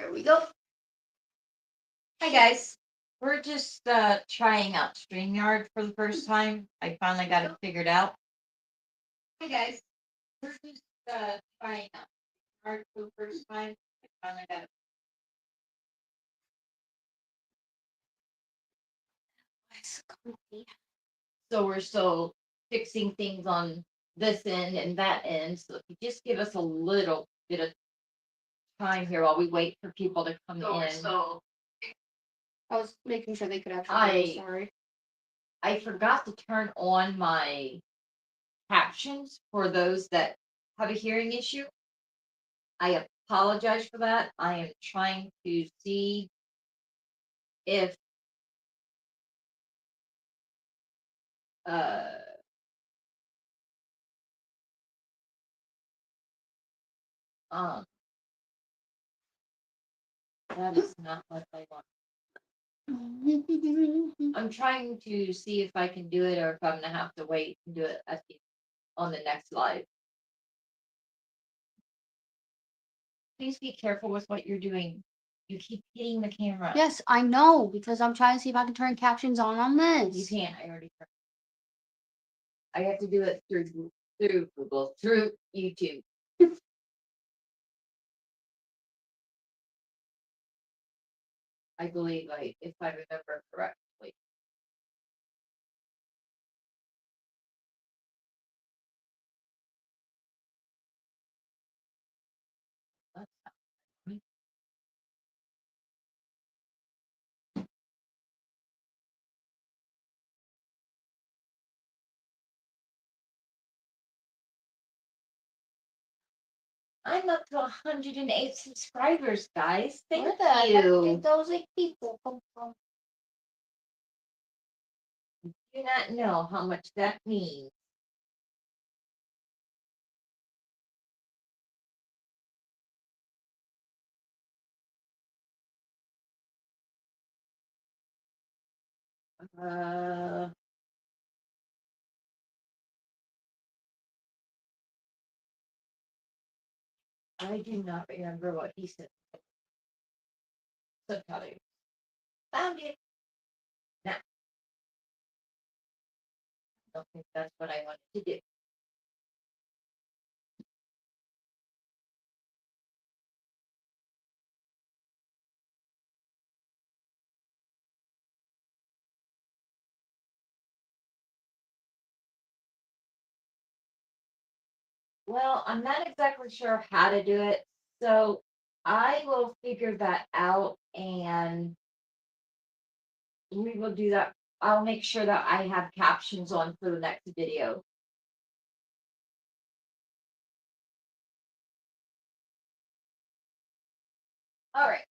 There we go. Hi guys. We're just trying out StreamYard for the first time. I finally got it figured out. Hi guys. We're just trying out StreamYard for the first time. I finally got it. So we're still fixing things on this end and that end. So if you just give us a little bit of time here while we wait for people to come in. So I was making sure they could actually. Sorry. I forgot to turn on my captions for those that have a hearing issue. I apologize for that. I am trying to see if uh um that is not what I want. I'm trying to see if I can do it or if I'm gonna have to wait and do it on the next live. Please be careful with what you're doing. You keep hitting the camera. Yes, I know, because I'm trying to see if I can turn captions on this. You can't. I already turned. I have to do it through Google, through YouTube. I believe if I remember correctly. That's not right. I'm up to 108 subscribers, guys. Thank you. Where the heck did those 8 people come from? You do not know how much that means. I do not remember what he said. Subtitles. Found it. Now, I don't think that's what I wanted to do. Well, I'm not exactly sure how to do it, so I will figure that out and we will do that. I'll make sure that I have captions on for the next video. All right.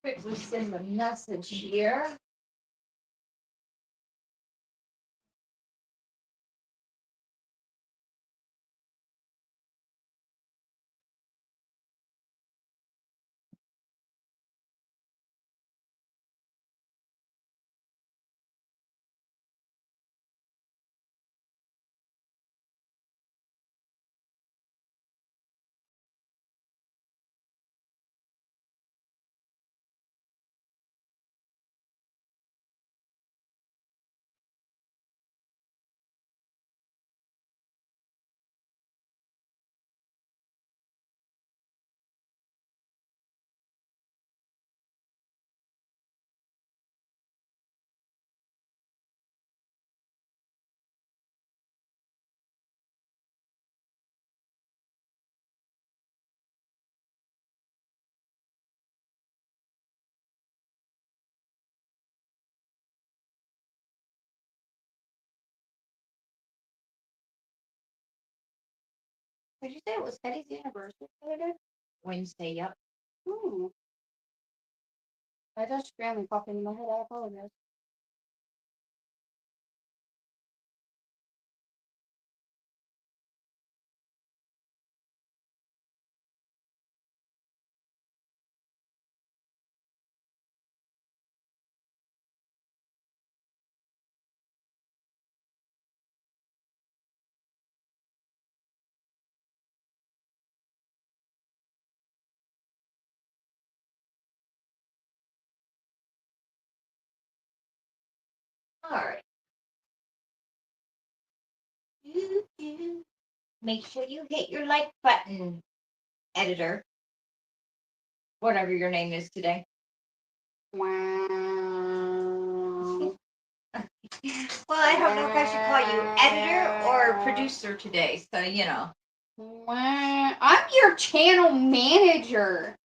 Quickly send a message here. Did you say it was Teddy's anniversary today? Wednesday, yep. I just randomly popped into my head. I apologize. All right. Make sure you hit your like button, editor. Whatever your name is today. Wow. Well, I don't know if I should call you editor or producer today, so you know. Wow. I'm your channel manager.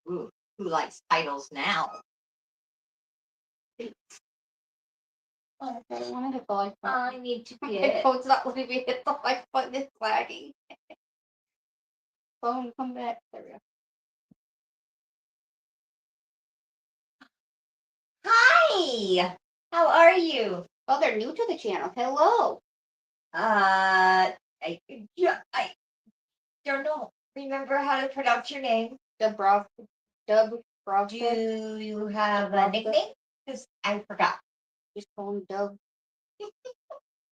Ooh, who likes titles now? Oh, I wanted to hit the like button. I need to My get. phone's not letting me hit the like button. It's lagging. Phone, come back. There we go. Hi! How are you? Oh, they're new to the channel. Hello. I don't know. Remember how to pronounce your name? Dub. Do you have a nickname? Because I forgot. Just call him Dub.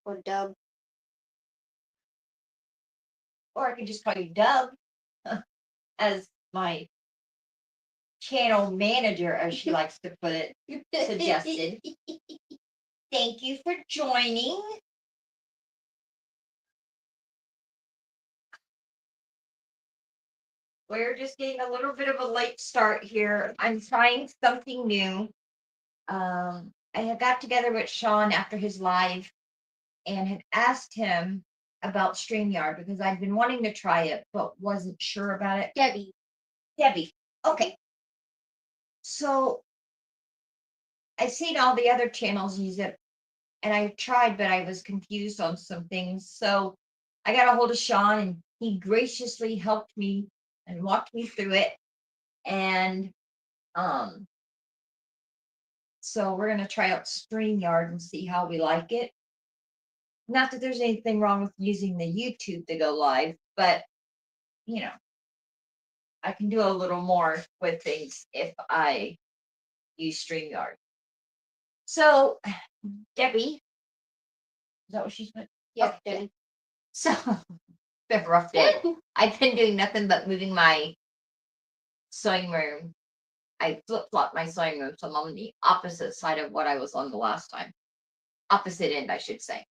Or Dub. Or I could just call you Dub, as my channel manager, as she likes to put it, suggested. Thank you for joining. We're just getting a little bit of a late start here. I'm trying something new. I had got together with Sean after his live and had asked him about StreamYard because I'd been wanting to try it but wasn't sure about it. Debbie. Okay. So I've seen all the other channels use it and I tried, but I was confused on some things. So I got a hold of Sean and he graciously helped me and walked me through it. And so we're gonna try out StreamYard and see how we like it. Not that there's anything wrong with using the YouTube to go live, but you know, I can do a little more with things if I use StreamYard. So, Debbie, is that what she's put? Yep, Okay. Debbie. So, been a rough day. I've been doing nothing but moving my sewing room. I flip-flopped my sewing room, so I'm on the opposite side of what I was on the last time. Opposite end, I should say.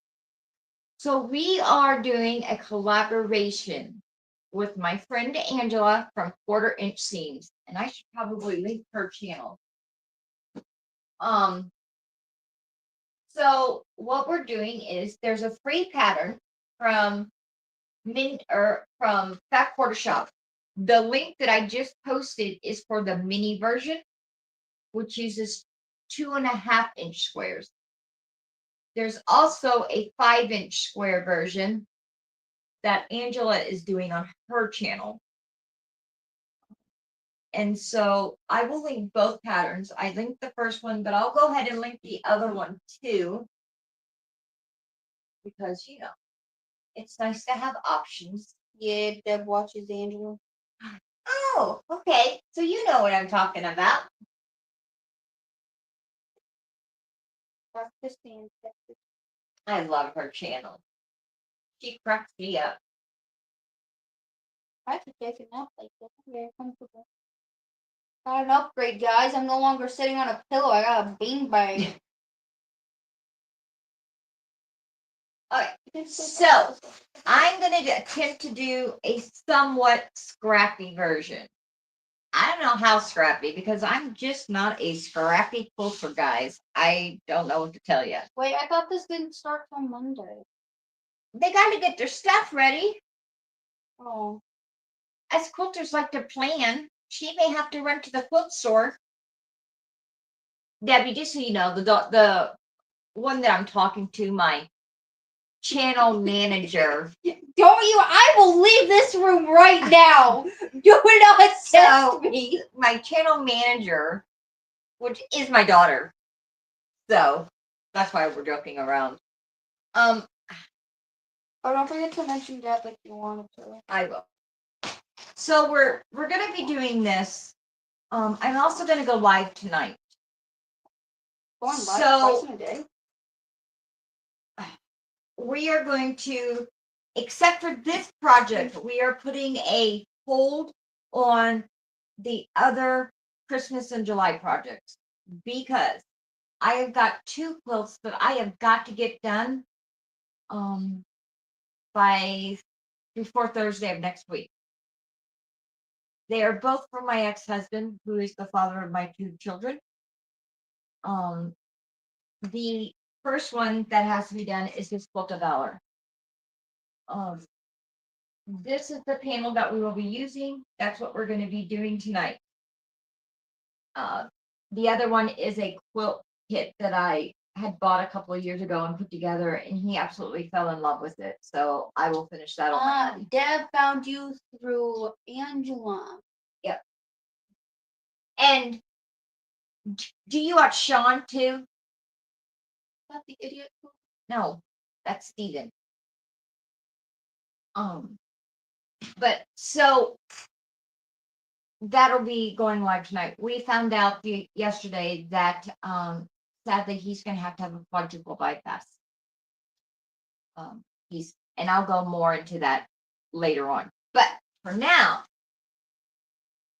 So we are doing a collaboration with my friend Angela from Quarter Inch Seams, and I should probably link her channel. So what we're doing is there's a free pattern from from Fat Quarter Shop. The link that I just posted is for the mini version, which uses 2.5-inch squares. There's also a 5-inch square version that Angela is doing on her channel. And so I will link both patterns. I linked the first one, but I'll go ahead and link the other one too. Because, you know, it's nice to have options. Yeah, Deb watches Angela. Oh, okay. So you know what I'm talking about. I love her channel. She cracks me up. I should take a nap like this. I'm very comfortable. Got an upgrade, guys. I'm no longer sitting on a pillow. I got a beanbag. Okay, so I'm going to attempt to do a somewhat scrappy version. I don't know how scrappy because I'm just not a scrappy quilter, guys. I don't know what to tell you. Wait, I thought this didn't start on Monday. They got to get their stuff ready. Oh. As quilters like to plan, she may have to run to the quilt store. Debbie, just so you know, the one that I'm talking to, my channel manager. Don't you? I will leave this room right now. Do not test me. My channel manager, which is my daughter. So that's why we're joking around. Oh, don't forget to mention that like you wanted to. I will. So we're gonna be doing this. I'm also gonna go live tonight. Going live twice in a day. We are going to, except for this project, we are putting a hold on the other Christmas and July projects because I have got 2 quilts that I have got to get done um by before Thursday of next week. They are both from my ex-husband, who is the father of my 2 children. Um, the first one that has to be done is his quilt of valor. Um, this is the panel that we will be using. That's what we're going to be doing tonight. The other one is a quilt kit that I had bought a couple of years ago and put together, and he absolutely fell in love with it. So I will finish that on my own. Deb found you through Angela. Yep. And do you watch Sean too? Not the idiot. No, that's Steven. But so that'll be going live tonight. We found out yesterday that sadly he's gonna have a quadruple bypass. And I'll go more into that later on. But for now,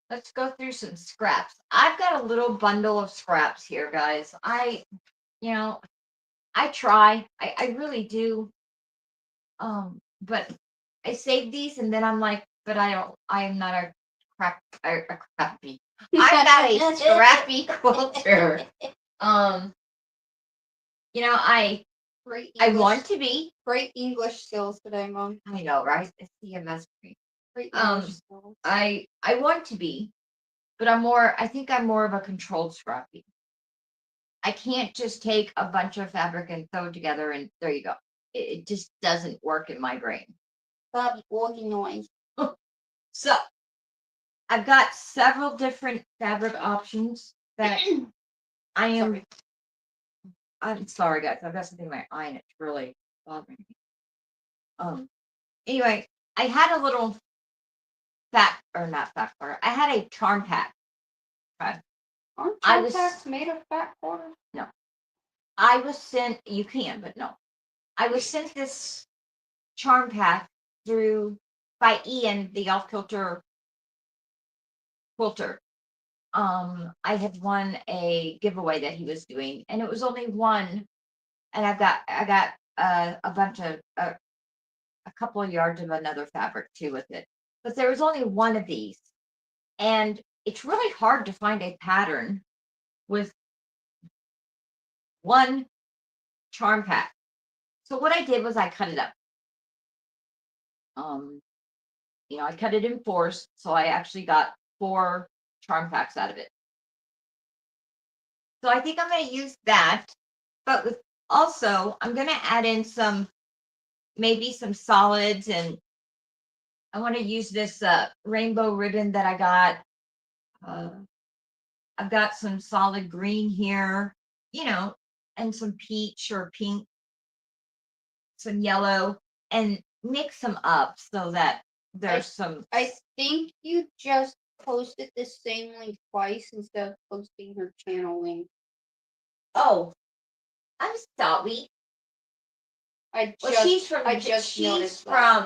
let's go through some scraps. I've got a little bundle of scraps here, guys. I try. I really do. But I save these and then I'm like, but I am not a crappy. I'm not a scrappy quilter. I want to be. Great English skills today, Mom. I know, right? It's CMS. Great English skills. I want to be, but I think I'm more of a controlled scrappy. I can't just take a bunch of fabric and throw it together and there you go. It just doesn't work in my brain. Stop organized. So I've got several different fabric options that I am. Sorry. I'm sorry, guys. I've got something in my eye and it's really bothering me. Anyway, I had a little not fat quarter. I had a charm pack. Okay. Aren't charm packs made of fat quarters? No. I was sent. You can, but no. I was sent this charm pack by Ian, the off kilter quilter. I had won a giveaway that he was doing, and it was only one. And I got a bunch of a couple of yards of another fabric too with it, but there was only one of these, and it's really hard to find a pattern with one charm pack. So what I did was I cut it up. I cut it in 4s, so I actually got 4 charm packs out of it. So I think I'm going to use that, but also I'm going to add in maybe some solids, and I want to use this rainbow ribbon that I got. I've got some solid green here, and some peach or pink, some yellow, and mix them up so that there's some. I think you just posted the same link twice instead of posting her channel link. Oh, I'm sorry. She's from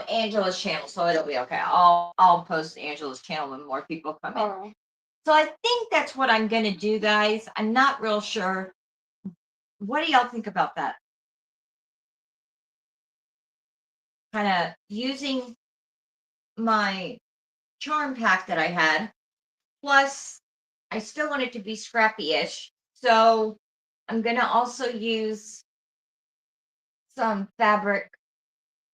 Angela's channel, so it'll be okay. I'll post Angela's channel when more people come in. Right. So I think that's what I'm gonna do, guys. I'm not real sure. What do y'all think about that? Kind of using my charm pack that I had, plus I still want it to be scrappy-ish. So I'm gonna also use some fabric,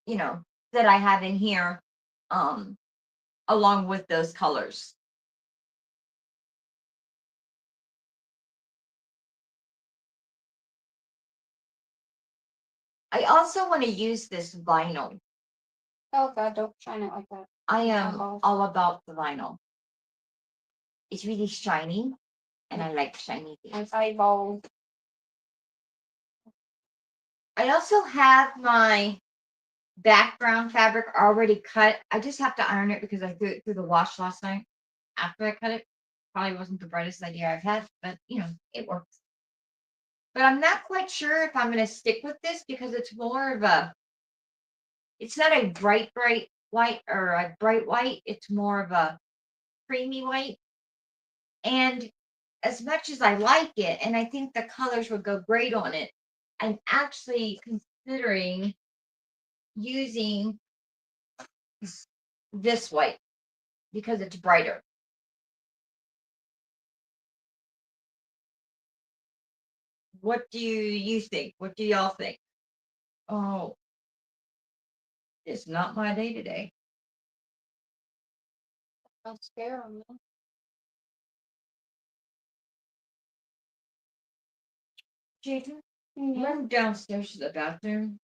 that I have in here, along with those colors. I also want to use this vinyl. Oh God, don't shine it like that. I am all about the vinyl. It's really shiny, and I like shiny things. My eyeballs. I also have my background fabric already cut. I just have to iron it because I threw it through the wash last night after I cut it. Probably wasn't the brightest idea I've had, but it works. But I'm not quite sure if I'm going to stick with this because it's more of it's not a bright white or a bright white. It's more of a creamy white. And as much as I like it, and I think the colors would go great on it, I'm actually considering using this white because it's brighter. What do you think? What do y'all think? Oh, it's not my day today. Don't scare them. Jason, Yeah. run downstairs to the bathroom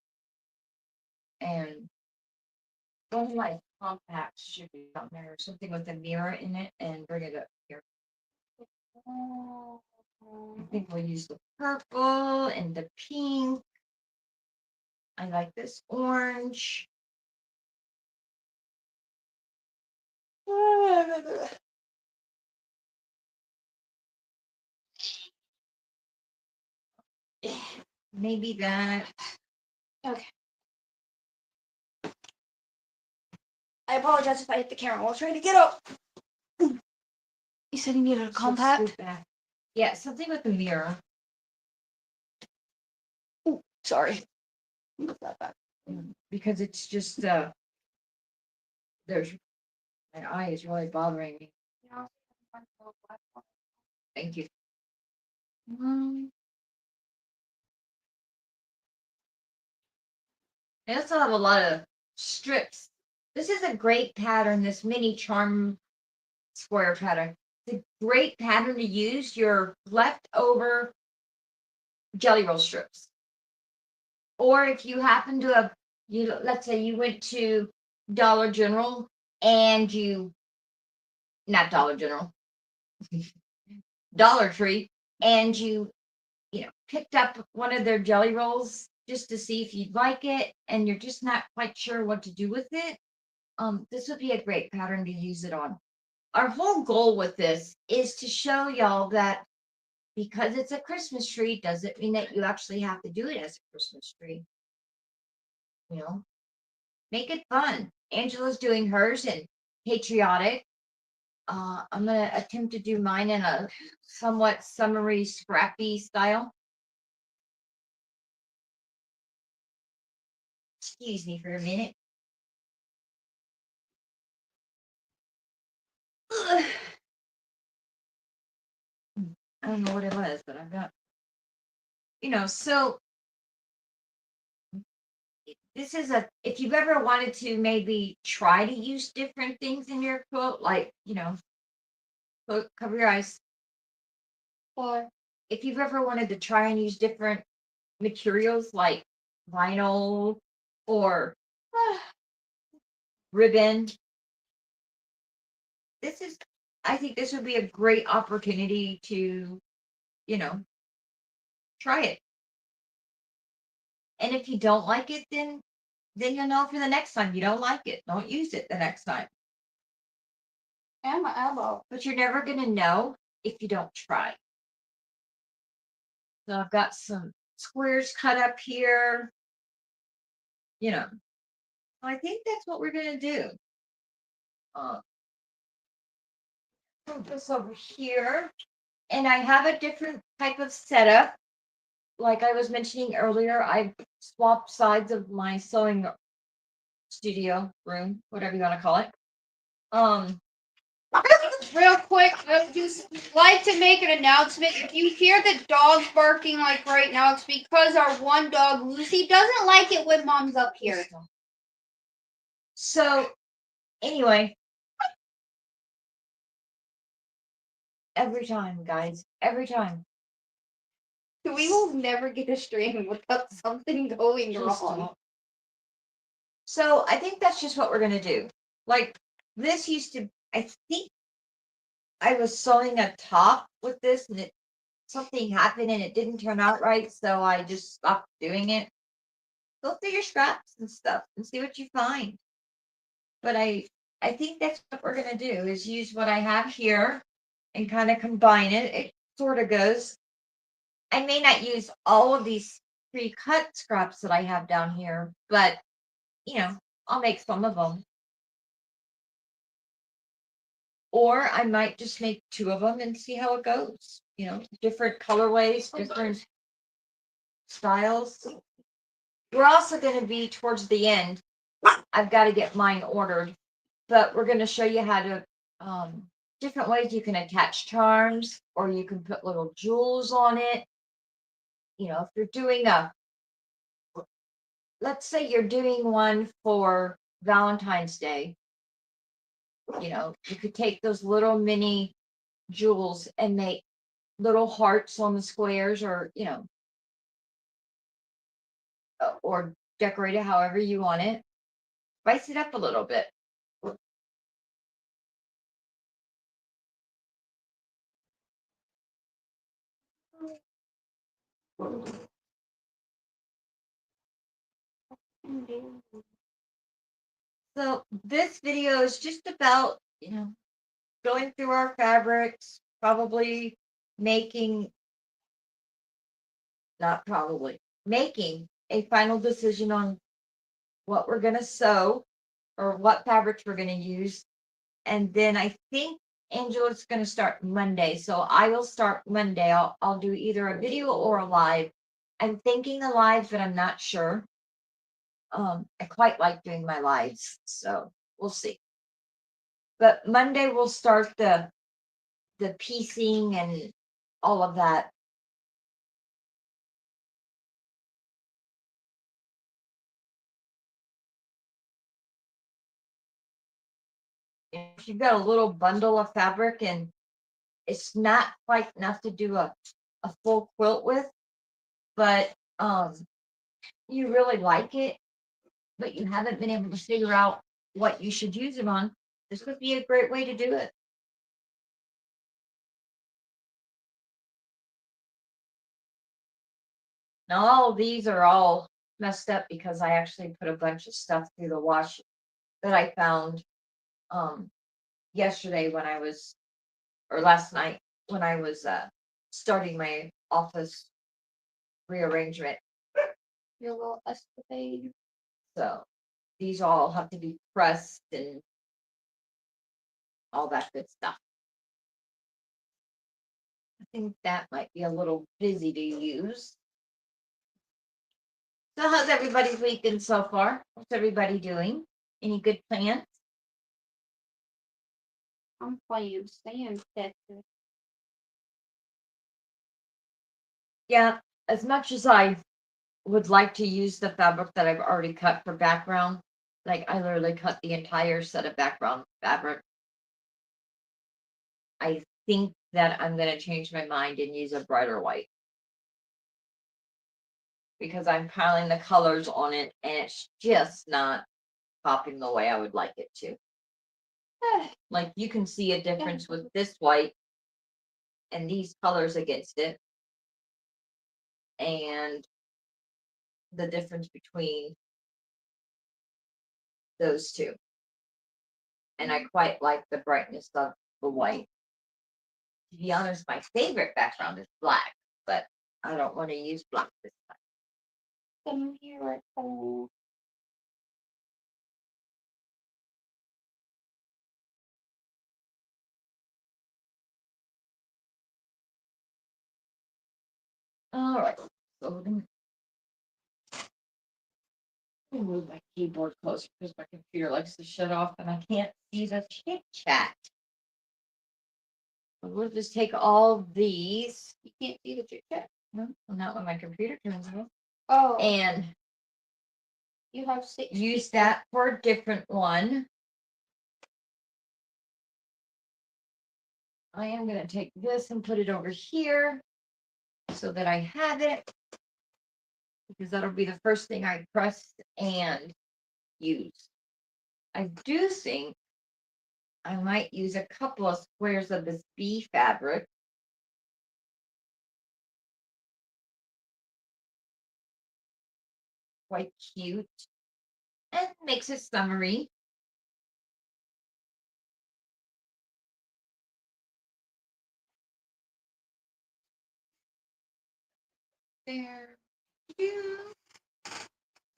and one like compact should be down there, something with a mirror in it, and bring it up here. I think we'll use the purple and the pink. I like this orange. Maybe that. Okay. I apologize if I hit the camera while trying to get up. You said you needed a Should compact? scoot back. Yeah, something with a mirror. Ooh, sorry. Move that back. Because it's just there's my eye is really bothering me. Thank you. They also have a lot of strips. This is a great pattern, this mini charm square pattern. It's a great pattern to use your leftover jelly roll strips. Or if you happen to have, let's say you went to Dollar General and not Dollar General, Dollar Tree, and you picked up one of their jelly rolls just to see if you'd like it, and you're just not quite sure what to do with it. This would be a great pattern to use it on. Our whole goal with this is to show y'all that because it's a Christmas tree doesn't mean that you actually have to do it as a Christmas tree. Make it fun. Angela's doing hers and patriotic. I'm gonna attempt to do mine in a somewhat summery, scrappy style. Excuse me for a minute. Ugh. I don't know what it was, but I've got, so this is if you've ever wanted to maybe try to use different things in your quilt, like, cover your eyes. Or If you've ever wanted to try and use different materials like vinyl or ribbon, I think this would be a great opportunity to, try it. And if you don't like it, then you'll know for the next time you don't like it. Don't use it the next time. and my elbow. But you're never gonna know if you don't try. So I've got some squares cut up here. I think that's what we're gonna do. Put this over here. And I have a different type of setup. Like I was mentioning earlier, I swapped sides of my sewing studio room, whatever you want to call it. Real quick, I would just like to make an announcement. If you hear the dogs barking like right now, it's because our one dog, Lucy, doesn't like it when mom's up here. So, anyway, every time, guys, every time. We will never get a stream without something going wrong. So I think that's just what we're gonna do. Like this used to, I think I was sewing a top with this and something happened and it didn't turn out right, so I just stopped doing it. Go through your scraps and stuff and see what you find. But I think that's what we're gonna do is use what I have here and kind of combine it. It sort of goes. I may not use all of these pre-cut scraps that I have down here, but I'll make some of them. Or I might just make two of them and see how it goes. You know, different colorways, different styles. We're also going to be towards the end. I've got to get mine ordered, but we're going to show you how to different ways you can attach charms, or you can put little jewels on it. You know, if you're doing let's say you're doing one for Valentine's Day, you know, you could take those little mini jewels and make little hearts on the squares, or, you know, or decorate it however you want it. Spice it up a little bit. So this video is just about, you know, going through our fabrics, probably making, not probably, making a final decision on what we're going to sew or what fabrics we're going to use. And then I think Angela's going to start Monday. So I will start Monday. I'll do either a video or a live. I'm thinking a live, but I'm not sure. I quite like doing my lives, so we'll see. But Monday we'll start the piecing and all of that. If you've got a little bundle of fabric and it's not quite enough to do a full quilt with, but you really like it, but you haven't been able to figure out what you should use it on, this would be a great way to do it. Now, all of these are all messed up because I actually put a bunch of stuff through the wash that I found yesterday when I was, or last night when I was starting my office rearrangement. Your little escapade. So these all have to be pressed and all that good stuff. I think that might be a little busy to use. So how's everybody's weekend so far? What's everybody doing? Any good plans? I'm playing sand Tetris. Yeah, as much as I would like to use the fabric that I've already cut for background, like I literally cut the entire set of background fabric, I think that I'm going to change my mind and use a brighter white. Because I'm piling the colors on it and it's just not popping the way I would like it to. Like you can see a difference with this white and these colors against it, and the difference between those two. And I quite like the brightness of the white. To be honest, my favorite background is black, but I don't want to use black this time. Some miracle. All right, so let me move my keyboard closer because my computer likes to shut off and I can't see the chit chat. We'll just take all these. You can't see the chit chat. No, not when my computer turns off. Oh, And you have 6 use people. that for a different one. I am going to take this and put it over here so that I have it, because that'll be the first thing I press and use. I do think I might use a couple of squares of this bee fabric. Quite cute and makes it summery. There.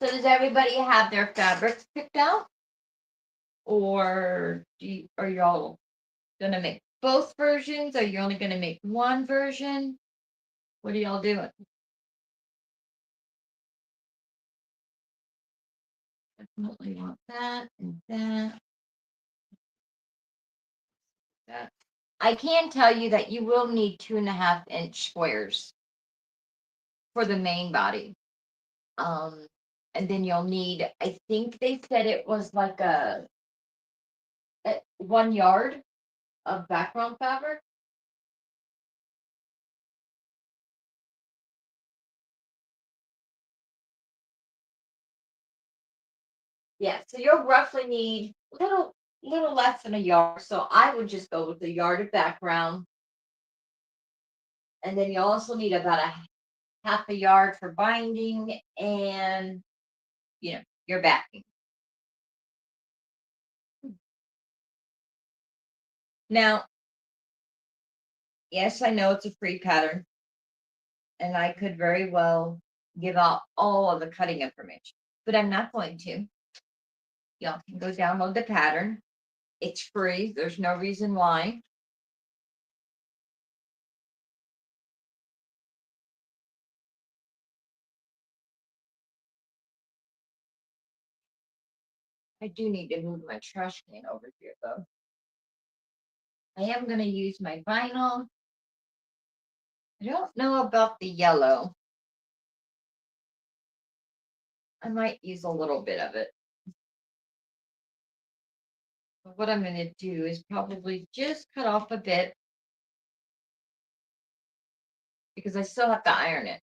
So does everybody have their fabrics picked out? Or are y'all Gonna make both versions? Are you only gonna make one version? What are y'all doing? Definitely want that and that. That. I can tell you that you will need 2.5-inch squares for the main body. And then you'll need, I think they said it was like a 1 yard of background fabric. Yeah, so you'll roughly need little less than a yard. So I would just go with a yard of background. And then you also need about a half a yard for binding and your backing. Now, yes, I know it's a free pattern, and I could very well give out all of the cutting information, but I'm not going to. Y'all can go download the pattern. It's free. There's no reason why. I do need to move my trash can over here, though. I am going to use my vinyl. I don't know about the yellow. I might use a little bit of it. But what I'm going to do is probably just cut off a bit because I still have to iron it.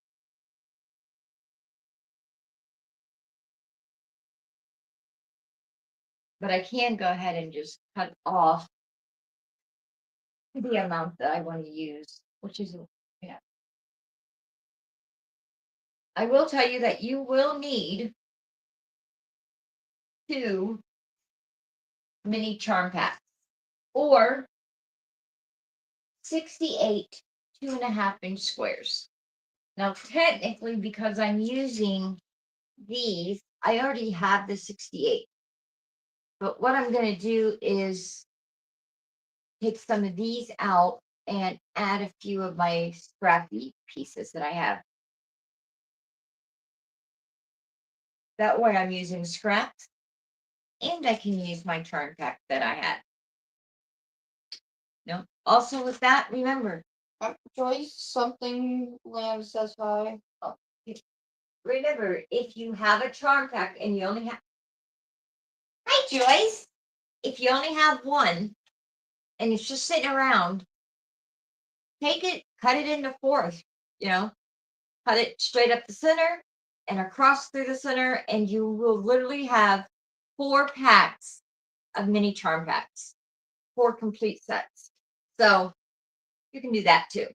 But I can go ahead and just cut off the amount that I want to use, which is, yeah. I will tell you that you will need 2 mini charm packs or 68 2.5-inch squares. Now, technically, because I'm using these, I already have the 68. But what I'm going to do is take some of these out and add a few of my scrappy pieces that I have. That way I'm using scraps and I can use my charm pack that I had. No. Also with that, remember, Joyce, something Lamb says hi. remember, if you have a charm pack and you only have, hi Joyce, if you only have one and it's just sitting around, take it, cut it into 4s, cut it straight up the center and across through the center, and you will literally have 4 packs of mini charm packs, 4 complete sets. So you can do that too.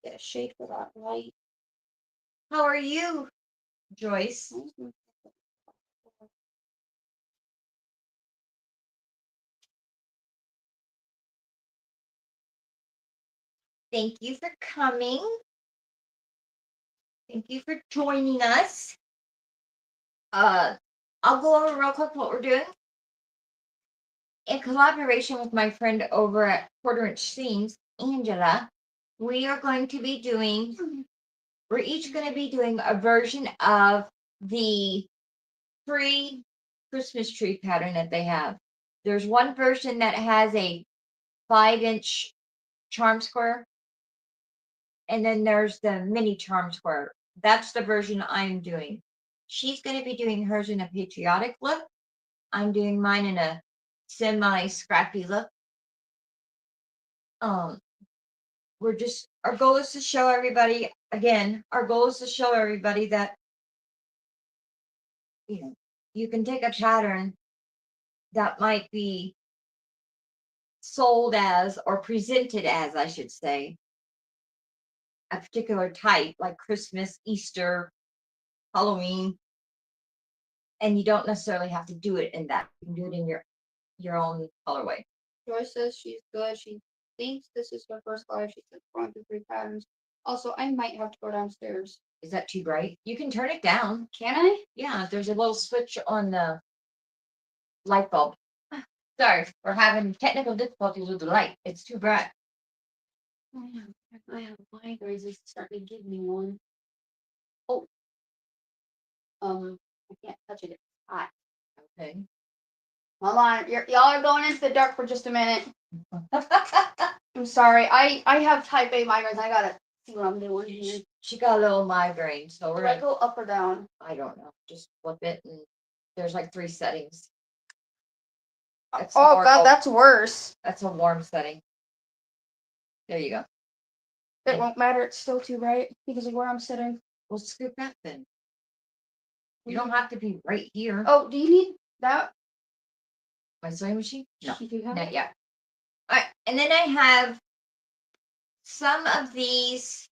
Get a shade for that light. How are you, Joyce? Thank you for coming. Thank you for joining us. I'll go over real quick what we're doing. In collaboration with my friend over at Quarter Inch Seams, Angela, we are going to be doing, we're each going to be doing a version of the free Christmas tree pattern that they have. There's one version that has a 5-inch charm square, and then there's the mini charm square. That's the version I'm doing. She's going to be doing hers in a patriotic look. I'm doing mine in a semi scrappy look. We're just, our goal is to show everybody, again, our goal is to show everybody that you can take a pattern that might be sold as, or presented as, I should say, a particular type like Christmas, Easter, Halloween, and you don't necessarily have to do it in that. You can do it in your own colorway. Joyce says she's good. She thinks this is her first live. She's going through 3 patterns. Also, I might have to go downstairs. Is that too bright? You can turn it down. Can I? Yeah, there's a little switch on the light bulb. Sorry, we're having technical difficulties with the light. It's too bright. I have migraines. It's starting to give me one. Oh, I can't touch it. It's hot. Okay. Hold on, y'all are going into the dark for just a minute. I'm sorry. I have type A migraines. I gotta see what I'm doing here. She got a little migraine, so we're Do I gonna go up or down? I don't know. Just flip it and there's like 3 settings. It's Oh normal. god, that's worse. That's a warm setting. There you go. It won't matter. It's still too bright because of where I'm sitting. We'll scoop that then. You don't have to be right here. Oh, do you need that? My sewing machine? No, Do you have not it? yet. All right, and then I have some of these.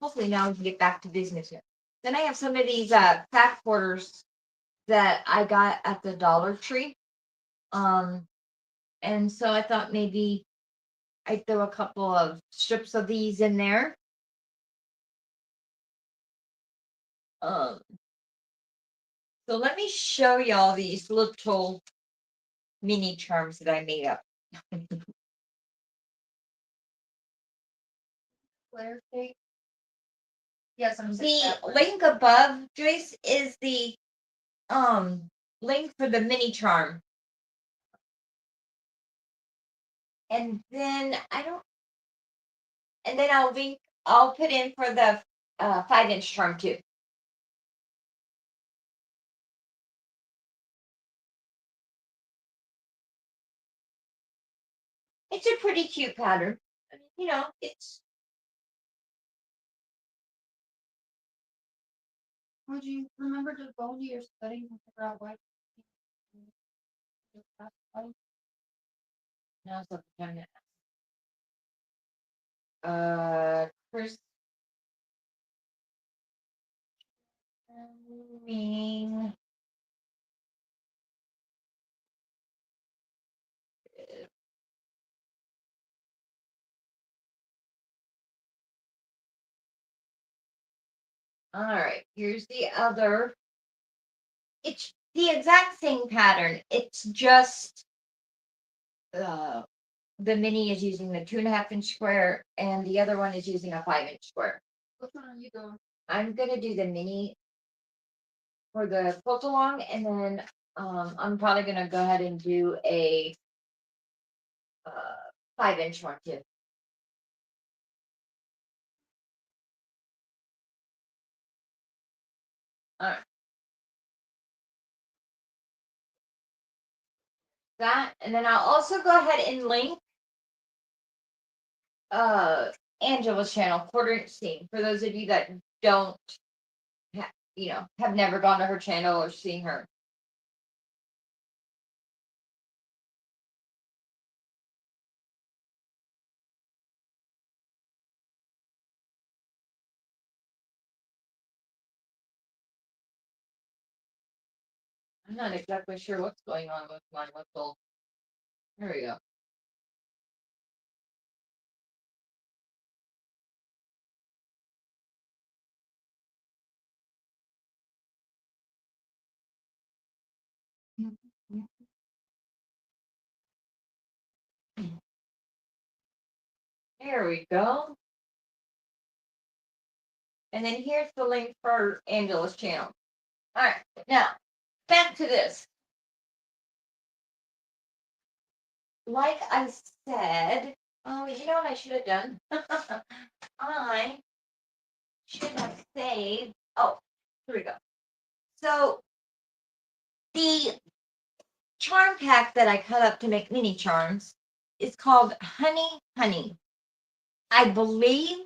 Hopefully now we can get back to business here. Then I have some of these pack quarters that I got at the Dollar Tree. And so I thought maybe I'd throw a couple of strips of these in there. So let me show y'all these little mini charms that I made up. Flare tape? Yes, I'm The link above, Joyce, is the link for the mini charm. And then I'll put in for the 5-inch charm too. It's a pretty cute pattern. I mean, you know, it's. Would you remember to go to your settings and figure out why? Now's the time Chris. All right, here's the other. It's the exact same pattern. It's just the mini is using the 2.5-inch square and the other one is using a 5-inch square. Which one are you doing? I'm gonna do the mini for the quilt along, and then I'm probably gonna go ahead and do a 5-inch one too. All right. That, and then I'll also go ahead and link Angela's channel, Quarter Inch Seam, for those of you that don't have never gone to her channel or seen her. I'm not exactly sure what's going on with my little. There we go. There we go. And then here's the link for Angela's channel. All right, now back to this. Like I said, oh, you know what I should have done? I should have saved. Oh, here we go. So the charm pack that I cut up to make mini charms is called Honey Honey. I believe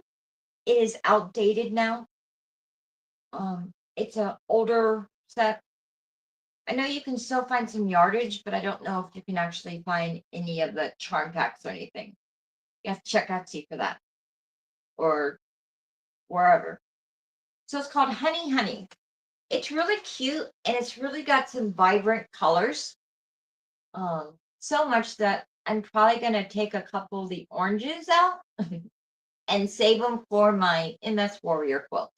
it is outdated now. It's an older set. I know you can still find some yardage, but I don't know if you can actually find any of the charm packs or anything. You have to check Etsy for that, or wherever. So it's called Honey Honey. It's really cute and it's really got some vibrant colors. So much that I'm probably gonna take a couple of the oranges out and save them for my MS Warrior quilt.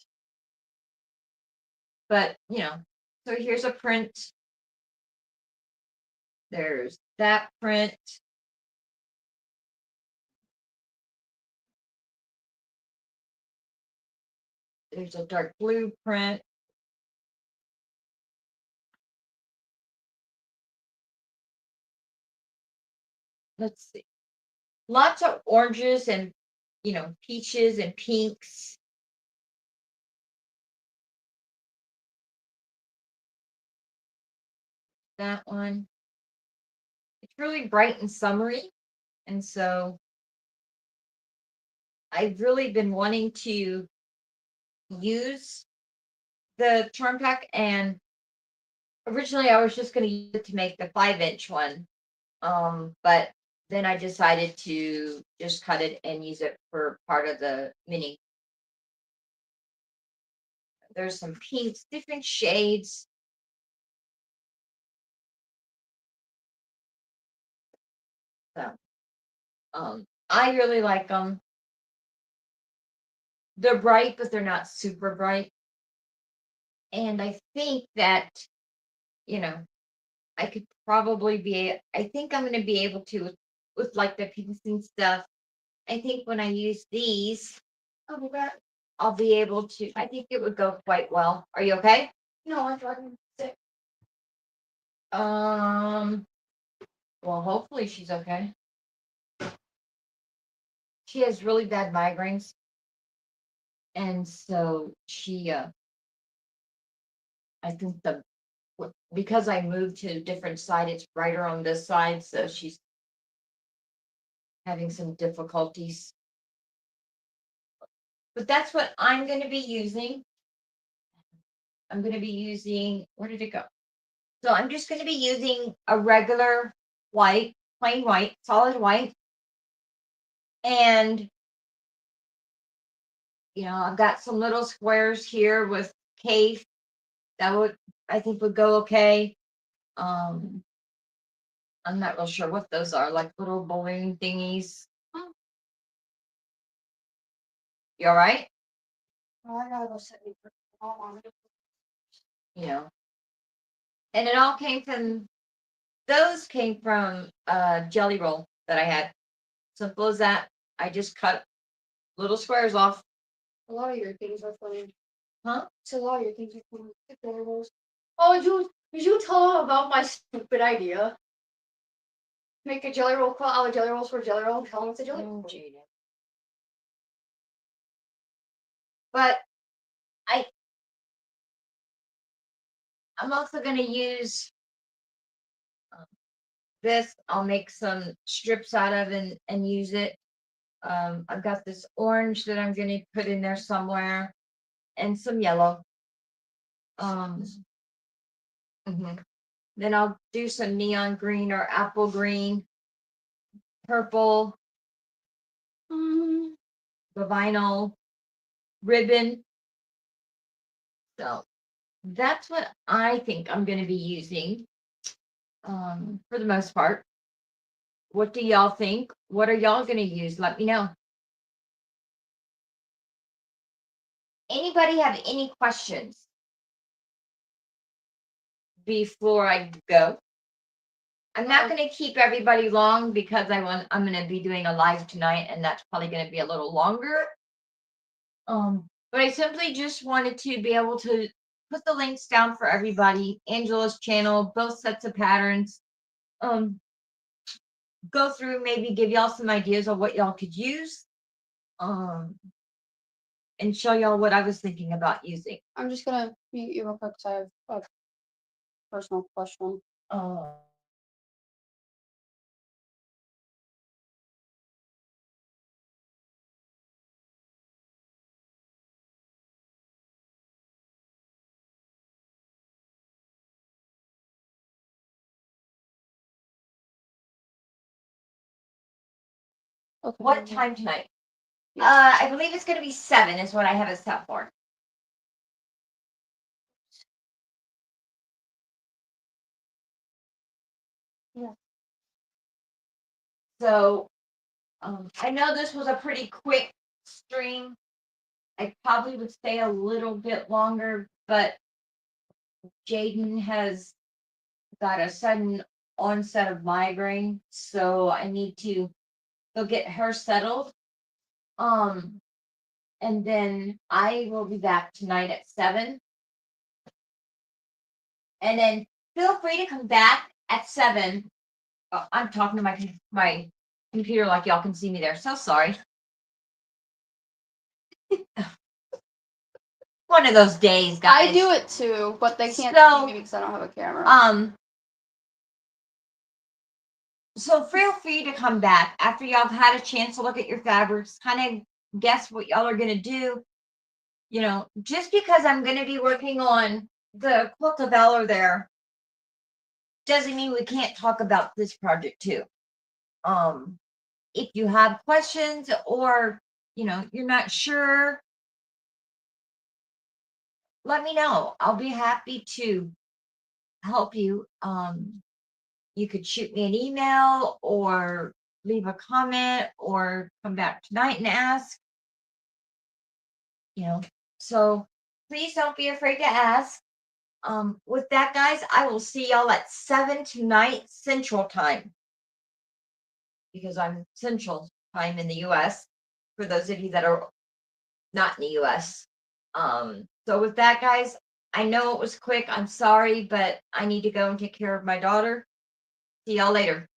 But so here's a print There's that print. There's a dark blue print. Let's see. Lots of oranges and, peaches and pinks. That one. It's really bright and summery. And so I've really been wanting to use the charm pack, and originally I was just going to use it to make the 5-inch one. But then I decided to just cut it and use it for part of the mini. There's some pinks, different shades. So, I really like them. They're bright, but they're not super bright. And I think that, I could probably I think I'm going to be able to with like the pinks and stuff. I think when I use these, I'll be able to, I think it would go quite well. Are you okay? No, I'm fucking sick. Well, hopefully she's okay. She has really bad migraines. And so she, I think because I moved to a different side, it's brighter on this side. So she's having some difficulties. But that's what I'm going to be using. I'm going to be using, where did it go? So I'm just going to be using a regular white, plain white, solid white. And, I've got some little squares here with cave that I think would go okay. I'm not real sure what those are, like little balloon thingies. You all right? Oh, I gotta go sit me for And it all those came from a jelly roll that I had. Simple as that. I just cut little squares off. A lot of your things are funny. Huh? So a lot of your things are funny. Oh, did you tell them about my stupid idea? Make a jelly roll quilt out of jelly rolls for jelly roll. Tell them it's a jelly roll. But I'm also going to use this. I'll make some strips out of and use it. I've got this orange that I'm going to put in there somewhere, and some yellow. Then I'll do some neon green or apple green, purple, the vinyl ribbon. So that's what I think I'm going to be using for the most part. What do y'all think? What are y'all going to use? Let me know. Anybody have any questions before I go? I'm not going to keep everybody long because I'm going to be doing a live tonight, and that's probably going to be a little longer. But I simply just wanted to be able to put the links down for everybody. Angela's channel, both sets of patterns. Go through, maybe give y'all some ideas of what y'all could use. And show y'all what I was thinking about using. I'm just gonna mute you real quick because I have a personal question. Okay. What time tonight? I believe it's going to be 7 is what I have it set for. Yeah. So, I know this was a pretty quick stream. I probably would stay a little bit longer, but Jaden has got a sudden onset of migraine, so I need to go get her settled. Um, and then I will be back tonight at 7. And then feel free to come back at 7. I'm talking to my computer like y'all can see me there. So sorry. One of those days, guys. I do it too, but they can't So, see me because I don't have a camera. So feel free to come back after y'all have had a chance to look at your fabrics, kind of guess what y'all are gonna do. You know, just because I'm gonna be working on the quilt of Valor there doesn't mean we can't talk about this project too. If you have questions or you're not sure, let me know. I'll be happy to help you. You could shoot me an email or leave a comment or come back tonight and ask. So please don't be afraid to ask. With that, guys, I will see y'all at 7 tonight Central Time, because I'm Central Time in the US, for those of you that are not in the US. So with that, guys, I know it was quick. I'm sorry, but I need to go and take care of my daughter. See y'all later.